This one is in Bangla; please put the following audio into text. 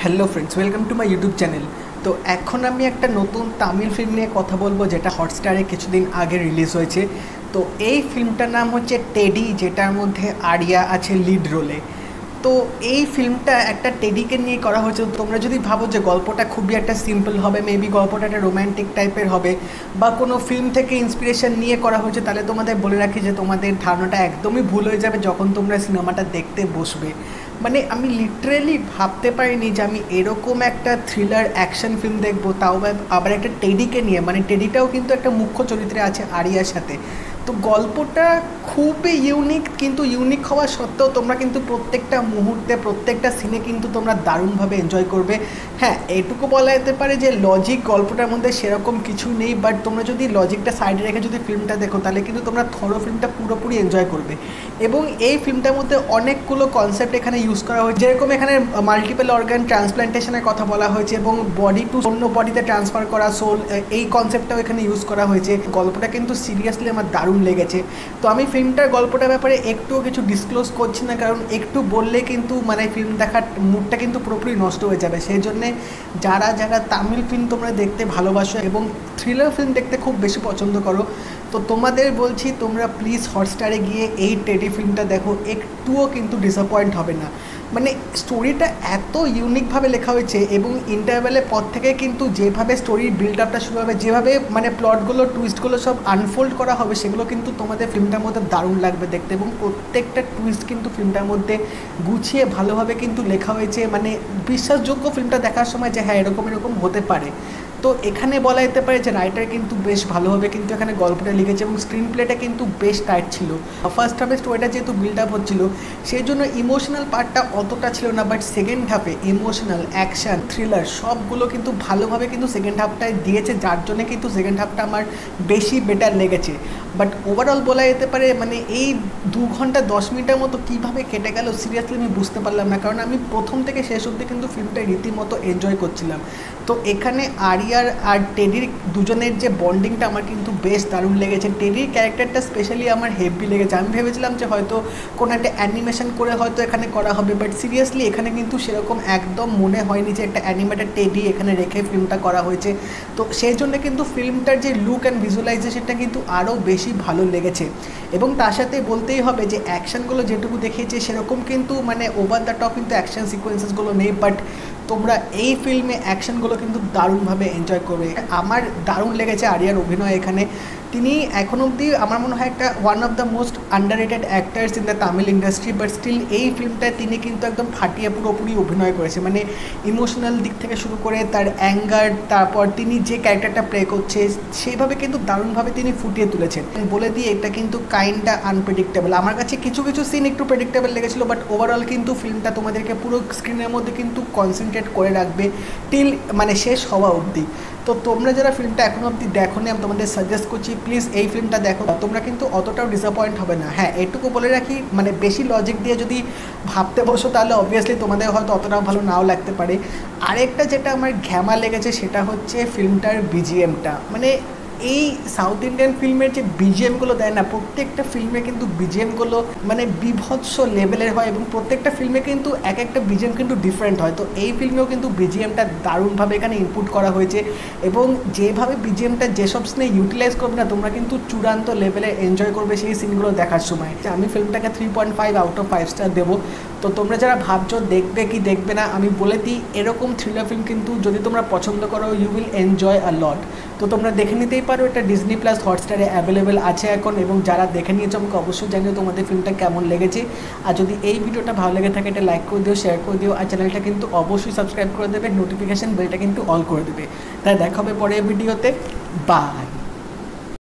Hello friends, welcome to my YouTube channel. তো এখন আমি একটা নতুন তামিল ফিল্ম নিয়ে কথা বলবো, যেটা হটস্টারে কিছুদিন আগে রিলিজ হয়েছে। তো এই ফিল্মটার নাম হচ্ছে টেডি, যেটার মধ্যে আরিয়া আছে লিড রোলে। তো এই ফিল্মটা একটা টেডিকে নিয়ে করা হয়েছে। তোমরা যদি ভাবো যে গল্পটা খুবই একটা সিম্পল হবে, মেবি গল্পটা একটা রোম্যান্টিক টাইপের হবে বা কোনো ফিল্ম থেকে ইন্সপিরেশন নিয়ে করা হয়েছে, তাহলে তোমাদের বলে রাখি যে তোমাদের ধারণাটা একদমই ভুল হয়ে যাবে যখন তোমরা সিনেমাটা দেখতে বসবে। মানে আমি লিটারেলি ভাবতে পারিনি যে আমি এরকম একটা থ্রিলার অ্যাকশন ফিল্ম দেখবো, তাও আবার একটা টেডিকে নিয়ে। মানে টেডিটাও কিন্তু একটা মুখ্য চরিত্রে আছে আরিয়ার সাথে। তো গল্পটা খুবই ইউনিক, কিন্তু ইউনিক হওয়া সত্ত্বেও তোমরা কিন্তু প্রত্যেকটা মুহূর্তে প্রত্যেকটা সিনে কিন্তু তোমরা দারুণভাবে এনজয় করবে। হ্যাঁ, এইটুকু বলা যেতে পারে যে লজিক গল্পটার মধ্যে সেরকম কিছু নেই, বাট তোমরা যদি লজিকটা সাইডে রেখে যদি ফিল্মটা দেখো, তাহলে কিন্তু তোমরা থরো ফিল্মটা পুরোপুরি এনজয় করবে। এবং এই ফিল্মটার মধ্যে অনেকগুলো কনসেপ্ট এখানে ইউজ করা হয়েছে, যেরকম এখানে মাল্টিপল অর্গান ট্রান্সপ্লান্টেশনের কথা বলা হয়েছে এবং বডি টু অন্য বডিতে ট্রান্সফার করা সোল, এই কনসেপ্টটাও এখানে ইউজ করা হয়েছে। গল্পটা কিন্তু সিরিয়াসলি আমার দারুণ লেগেছে। তো আমি ফিল্মটার গল্পটার ব্যাপারে একটুও কিছু ডিসক্লোজ করছি না, কারণ একটু বললে কিন্তু মানে ফিল্ম দেখার মুডটা কিন্তু পুরোপুরি নষ্ট হয়ে যাবে। সেই জন্যে যারা যারা তামিল ফিল্ম তোমরা দেখতে ভালোবাসো এবং থ্রিলার ফিল্ম দেখতে খুব বেশি পছন্দ করো, তো তোমাদের বলছি তোমরা প্লিজ হটস্টারে গিয়ে এই টেডি ফিল্মটা দেখো, একটুও কিন্তু ডিসঅ্যাপয়েন্ট হবে না। মানে স্টোরিটা এত ইউনিকভাবে লেখা হয়েছে এবং ইন্টারভ্যালের পর থেকে কিন্তু যেভাবে স্টোরির বিল্ড আপটা শুরু হবে, যেভাবে মানে প্লটগুলো টুইস্টগুলো সব আনফোল্ড করা হবে, সেগুলো কিন্তু তোমাদের ফিল্মটার মধ্যে দারুণ লাগবে দেখতে। এবং প্রত্যেকটা টুইস্ট কিন্তু ফিল্মটার মধ্যে গুছিয়ে ভালোভাবে কিন্তু লেখা হয়েছে, মানে বিশ্বাসযোগ্য ফিল্মটা দেখার সময় যে হ্যাঁ এরকম এরকম হতে পারে। তো এখানে বলা যেতে পারে যে রাইটার কিন্তু বেশ ভালোভাবে কিন্তু এখানে গল্পটা লিখেছে এবং স্ক্রিন প্লেটা কিন্তু বেশ টাইট ছিল। ফার্স্ট হাফে স্টোরিটা যেহেতু বিল্ড আপ হচ্ছিলো, সেই জন্য ইমোশনাল পার্টটা অতটা ছিল না, বাট সেকেন্ড হাফে ইমোশনাল, অ্যাকশান, থ্রিলার সবগুলো কিন্তু ভালোভাবে কিন্তু সেকেন্ড হাফটায় দিয়েছে, যার জন্য কিন্তু সেকেন্ড হাফটা আমার বেশি বেটার লেগেছে। বাট ওভারঅল বলা যেতে পারে মানে এই 2 ঘন্টা 10 মিনিটের মতো কীভাবে কেটে গেল সিরিয়াসলি আমি বুঝতে পারলাম না, কারণ আমি প্রথম থেকে শেষ অবধি কিন্তু ফিল্মটা রীতিমতো এনজয় করছিলাম। তো এখানে আরিয়ার আর টেডির দুজনের যে বন্ডিংটা আমার কিন্তু বেশ দারুণ লেগেছে। টেডির ক্যারেক্টারটা স্পেশালি আমার হেভি লেগেছে। আমি ভেবেছিলাম যে হয়তো কোনো একটা অ্যানিমেশন করে হয়তো এখানে করা হবে, বাট সিরিয়াসলি এখানে কিন্তু সেরকম একদম মনে হয়নি যে একটা অ্যানিমেটেড টেডি এখানে রেখে ফিল্মটা করা হয়েছে। তো সেই জন্য কিন্তু ফিল্মটার যে লুক অ্যান্ড ভিজুয়ালাইজেশনটা কিন্তু আরও বেশি ভালো লেগেছে। এবং তার সাথে বলতেই হবে যে অ্যাকশানগুলো যেটুকু দেখিয়েছে সেরকম কিন্তু মানে ওভার দ্য টপ কিন্তু অ্যাকশান সিকোয়েন্সেসগুলো নেই, বাট তোমরা এই ফিল্মে অ্যাকশানগুলো কিন্তু দারুণভাবে এনজয় করবে। আমার দারুণ লেগেছে আরিয়ার অভিনয় এখানে। তিনি এখন অবধি আমার মনে হয় একটা one of the most underrated actors in the Tamil industry, but still এই ফিল্মটায় তিনি কিন্তু একদম ফাটিয়ে পুরোপুরি অভিনয় করেছে। মানে ইমোশনাল দিক থেকে শুরু করে তার অ্যাঙ্গার, তারপর তিনি যে ক্যারেক্টারটা প্লে করছে সেইভাবে কিন্তু দারুণভাবে তিনি ফুটিয়ে তুলেছেন। বলে দিয়ে এটা কিন্তু কাইন্ডটা আনপ্রেডিক্টেবল। আমার কাছে কিছু কিছু সিন একটু প্রেডিক্টেবল লেগেছিলো, বাট ওভারঅল কিন্তু ফিল্মটা তোমাদেরকে পুরো স্ক্রিনের মধ্যে কিন্তু কনসেন্ট্রেট করে রাখবে টিল মানে শেষ হওয়া অবধি। তো তোমরা যারা ফিল্মটা এখনও অবধি দেখোনি, আমি তোমাদের সাজেস্ট করছি প্লিজ এই ফিল্মটা দেখো, তোমরা কিন্তু অতটাও ডিসঅ্যাপয়েন্ট হবে না। হ্যাঁ, এটুকু বলে রাখি, মানে বেশি লজিক দিয়ে যদি ভাবতে বসো তাহলে অবভিয়াসলি তোমাদের হয়তো অতটাও ভালো নাও লাগতে পারে। আরেকটা যেটা আমার ঘ্যামা লেগেছে সেটা হচ্ছে ফিল্মটার বিজিএমটা। মানে এই সাউথ ইন্ডিয়ান ফিল্মের যে বিজিএমগুলো দেয় না, প্রত্যেকটা ফিল্মে কিন্তু বিজিএমগুলো মানে বিভৎস লেভেলের হয় এবং প্রত্যেকটা ফিল্মে কিন্তু এক একটা বিজিএম কিন্তু ডিফারেন্ট হয়। তো এই ফিল্মেও কিন্তু বিজিএমটা দারুণভাবে এখানে ইনপুট করা হয়েছে এবং যেভাবে বিজিএমটা যেসব সিনে ইউটিলাইজ করবে না, তোমরা কিন্তু চূড়ান্ত লেভেলে এনজয় করবে সেই সিনগুলো দেখার সময়। আমি ফিল্মটাকে 3.5 আউট অফ 5 স্টার দেবো। তো তোমরা যারা ভাবছো দেখবে কি দেখবে না, আমি বলে দিই এরকম থ্রিলার ফিল্ম কিন্তু যদি তোমরা পছন্দ করো, ইউ উইল এনজয় আ লট। তো তোমরা দেখে নিতেই পারো, এটা ডিজনি প্লাস হটস্টারে অ্যাভেলেবেল আছে এখন। এবং যারা দেখে নিয়েছো আমাকে অবশ্যই জানিও তোমাদের ফিল্মটা কেমন লেগেছে। আর যদি এই ভিডিওটা ভালো লেগে থাকে এটা লাইক করে দিও, শেয়ার করে দিও, আর চ্যানেলটা কিন্তু অবশ্যই সাবস্ক্রাইব করে দেবে, নোটিফিকেশান বেলটা কিন্তু অল করে দেবে। তাই দেখা হবে পরের ভিডিওতে। বাই।